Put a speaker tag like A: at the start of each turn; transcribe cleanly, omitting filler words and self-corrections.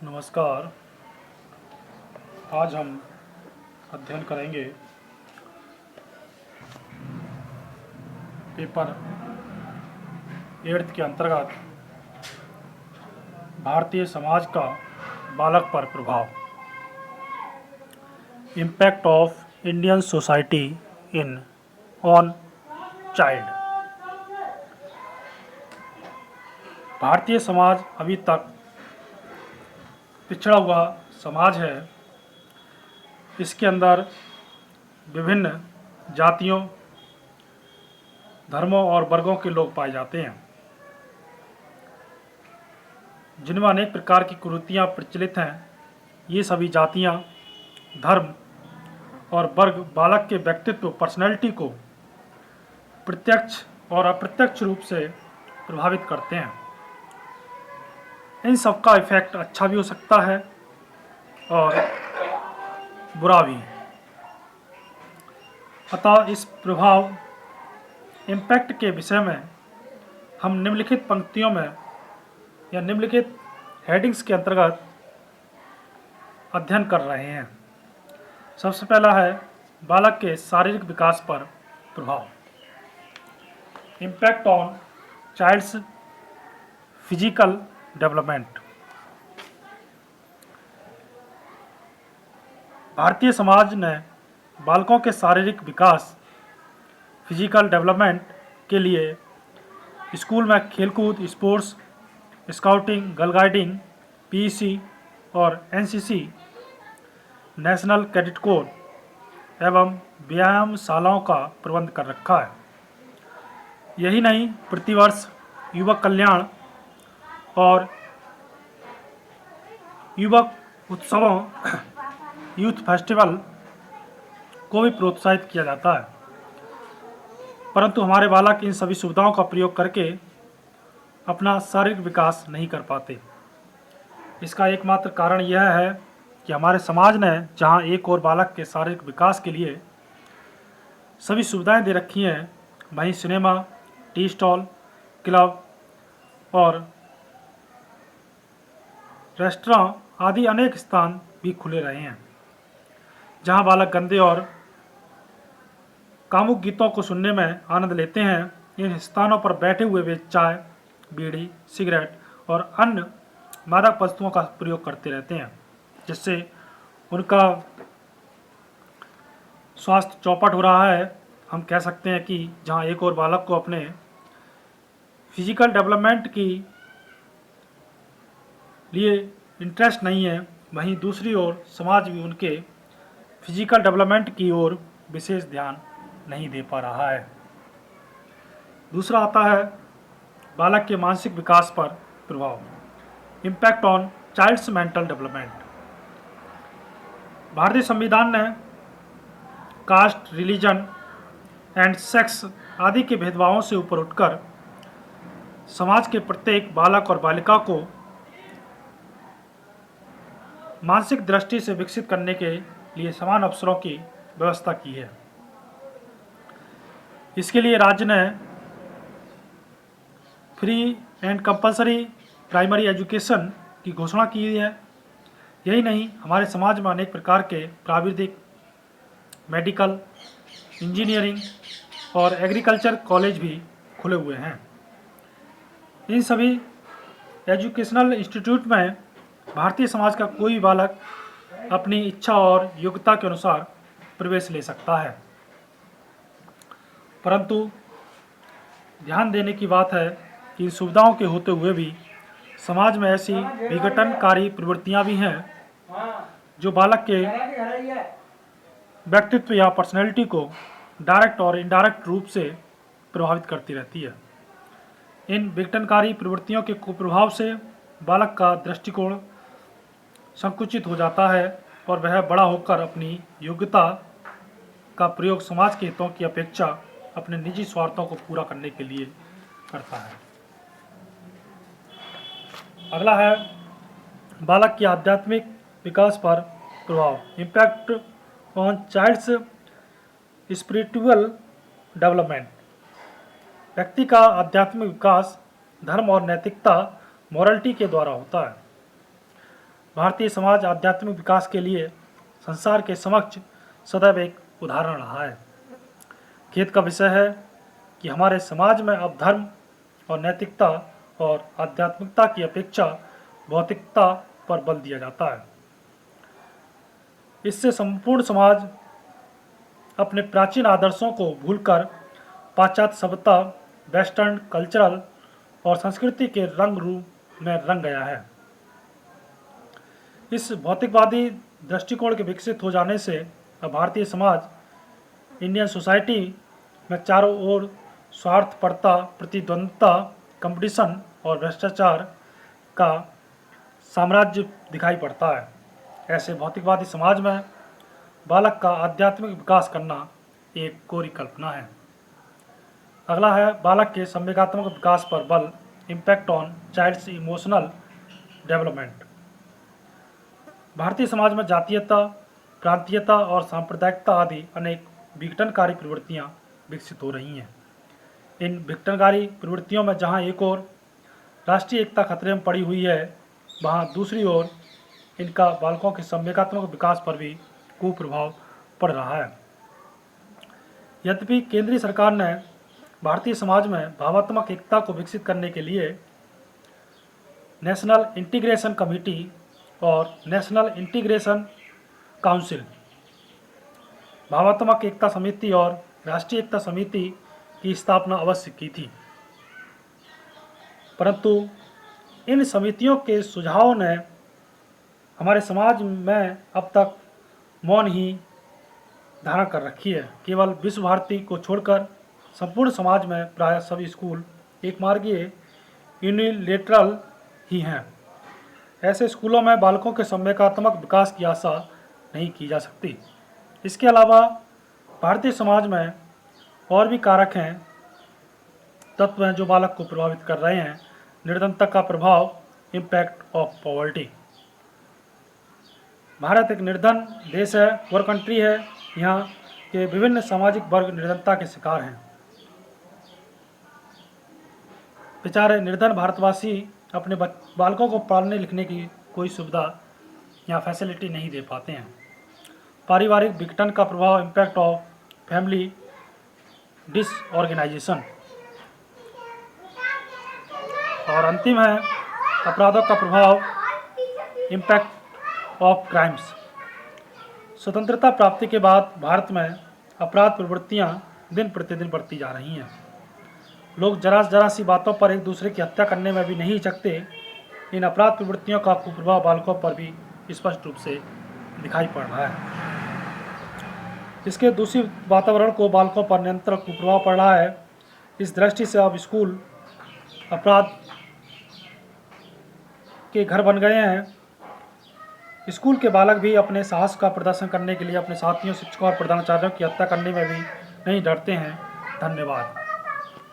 A: नमस्कार। आज हम अध्ययन करेंगे पेपर 8th के अंतर्गत भारतीय समाज का बालक पर प्रभाव, impact of Indian society in on child. Bharatiya Samaj अभी तक पिछड़ा हुआ समाज है। इसके अंदर विभिन्न जातियों, धर्मों और वर्गों के लोग पाए जाते हैं, जिनमें अनेक प्रकार की कुरीतियाँ प्रचलित हैं। ये सभी जातियाँ, धर्म और वर्ग बालक के व्यक्तित्व, पर्सनैलिटी को प्रत्यक्ष और अप्रत्यक्ष रूप से प्रभावित करते हैं। इन सब का इफेक्ट अच्छा भी हो सकता है और बुरा भी। अतः इस प्रभाव, इम्पैक्ट के विषय में हम निम्नलिखित पंक्तियों में या निम्नलिखित हेडिंग्स के अंतर्गत अध्ययन कर रहे हैं। सबसे पहला है बालक के शारीरिक विकास पर प्रभाव, impact on child's physical development. भारतीय समाज ने बालकों के शारीरिक विकास, फिजिकल डेवलपमेंट के लिए स्कूल में खेलकूद, sports, scouting, girl guiding, PEC और एनसीसी, नेशनल कैडेट कोर एवं व्यायामशालाओं का प्रबंध कर रखा है। यही नहीं, प्रतिवर्ष युवक कल्याण और युवक उत्सवों, यूथ फेस्टिवल को भी प्रोत्साहित किया जाता है। परंतु हमारे बालक इन सभी सुविधाओं का प्रयोग करके अपना शारीरिक विकास नहीं कर पाते। इसका एकमात्र कारण यह है कि हमारे समाज ने जहां एक और बालक के शारीरिक विकास के लिए सभी सुविधाएं दे रखी हैं, वहीं सिनेमा, टी स्टॉल, क्लब और रेस्टोरेंट आदि अनेक स्थान भी खुले रहे हैं, जहां बालक गंदे और कामुक गीतों को सुनने में आनंद लेते हैं। इन स्थानों पर बैठे हुए वे चाय, बीड़ी, सिगरेट और अन्य मादक वस्तुओं का प्रयोग करते रहते हैं, जिससे उनका स्वास्थ्य चौपट हो रहा है। हम कह सकते हैं कि जहां एक और बालक को अपने फिजिकल डेवलपमेंट की लिए इंटरेस्ट नहीं है, वहीं दूसरी ओर समाज भी उनके फिजिकल डेवलपमेंट की ओर विशेष ध्यान नहीं दे पा रहा है। दूसरा आता है बालक के मानसिक विकास पर प्रभाव, impact on child's mental development. भारतीय संविधान ने कास्ट, रिलीजन एंड सेक्स आदि के भेदभावों से ऊपर उठकर समाज के प्रत्येक बालक और बालिका को मानसिक दृष्टि से विकसित करने के लिए समान अवसरों की व्यवस्था की है। इसके लिए राज्य ने free and compulsory primary education की घोषणा की है। यही नहीं, हमारे समाज में अनेक प्रकार के प्राविधिक, मेडिकल, इंजीनियरिंग और एग्रीकल्चर कॉलेज भी खुले हुए हैं। इन सभी एजुकेशनल इंस्टीट्यूट में भारतीय समाज का कोई भी बालक अपनी इच्छा और योग्यता के अनुसार प्रवेश ले सकता है। परंतु ध्यान देने की बात है कि इन सुविधाओं के होते हुए भी समाज में ऐसी विघटनकारी प्रवृत्तियां भी हैं जो बालक के व्यक्तित्व या पर्सनैलिटी को डायरेक्ट और इनडायरेक्ट रूप से प्रभावित करती रहती है। इन विघटनकारी प्रवृत्तियों के कुप्रभाव से बालक का दृष्टिकोण संकुचित हो जाता है और वह बड़ा होकर अपनी योग्यता का प्रयोग समाज के हितों की अपेक्षा अपने निजी स्वार्थों को पूरा करने के लिए करता है। अगला है बालक के आध्यात्मिक विकास पर प्रभाव, impact on child's spiritual development. व्यक्ति का आध्यात्मिक विकास धर्म और नैतिकता, मॉरलिटी के द्वारा होता है। भारतीय समाज आध्यात्मिक विकास के लिए संसार के समक्ष सदैव एक उदाहरण रहा है। खेद का विषय है कि हमारे समाज में अब धर्म और नैतिकता और आध्यात्मिकता की अपेक्षा भौतिकता पर बल दिया जाता है। इससे संपूर्ण समाज अपने प्राचीन आदर्शों को भूलकर पाश्चात्य सभ्यता, वेस्टर्न कल्चरल और संस्कृति के रंग रूप में रंग गया है। इस भौतिकवादी दृष्टिकोण के विकसित हो जाने से अब भारतीय समाज इंडियन सोसाइटी में चारों ओर स्वार्थपरता, प्रतिद्वंद्विता, कंपटीशन और भ्रष्टाचार का साम्राज्य दिखाई पड़ता है। ऐसे भौतिकवादी समाज में बालक का आध्यात्मिक विकास करना एक कोरी कल्पना है। अगला है बालक के संवेगात्मक विकास पर बल, impact on child's emotional development. भारतीय समाज में जातीयता, प्रांतीयता और सांप्रदायिकता आदि अनेक विघटनकारी प्रवृत्तियां विकसित हो रही हैं। इन विघटनकारी प्रवृत्तियों में जहां एक ओर राष्ट्रीय एकता खतरे में पड़ी हुई है, वहां दूसरी ओर इनका बालकों के संवेगात्मक विकास पर भी कुप्रभाव पड़ रहा है। यद्यपि केंद्रीय सरकार ने भारतीय समाज में भावात्मक एकता को विकसित करने के लिए नेशनल इंटीग्रेशन कमेटी और नेशनल इंटीग्रेशन काउंसिल, भावात्मक एकता समिति और राष्ट्रीय एकता समिति की स्थापना अवश्य की थी, परंतु इन समितियों के सुझावों ने हमारे समाज में अब तक मौन ही धारण कर रखी है। केवल विश्व भारती को छोड़कर संपूर्ण समाज में प्राय सभी स्कूल एक मार्गीय यूनिलेटरल ही हैं। ऐसे स्कूलों में बालकों के संवेगात्मक विकास की आशा नहीं की जा सकती। इसके अलावा भारतीय समाज में और भी कारक हैं, तत्व हैं जो बालक को प्रभावित कर रहे हैं। निर्धनता का प्रभाव, इम्पैक्ट ऑफ पॉवर्टी। भारत एक निर्धन देश है, पुअर कंट्री है। यहाँ के विभिन्न सामाजिक वर्ग निर्धनता के शिकार हैं। बेचारे निर्धन भारतवासी अपने बालकों को पढ़ने लिखने की कोई सुविधा या फैसिलिटी नहीं दे पाते हैं। पारिवारिक विघटन का प्रभाव, इम्पैक्ट ऑफ फैमिली डिसऑर्गेनाइजेशन। और अंतिम है अपराधों का प्रभाव, इम्पैक्ट ऑफ क्राइम्स। स्वतंत्रता प्राप्ति के बाद भारत में अपराध प्रवृत्तियां दिन प्रतिदिन बढ़ती जा रही हैं। लोग जरा सी बातों पर एक दूसरे की हत्या करने में भी नहीं हिचकते। इन अपराध प्रवृत्तियों का कुप्रभाव बालकों पर भी स्पष्ट रूप से दिखाई पड़ रहा है। इसके दूषित वातावरण को बालकों पर नियंत्रण कुप्रभाव पड़ रहा है। इस दृष्टि से अब स्कूल अपराध के घर बन गए हैं। स्कूल के बालक भी अपने साहस का प्रदर्शन करने के लिए अपने साथियों, शिक्षकों और प्रधानाचार्यों की हत्या करने में भी नहीं डरते हैं। धन्यवाद।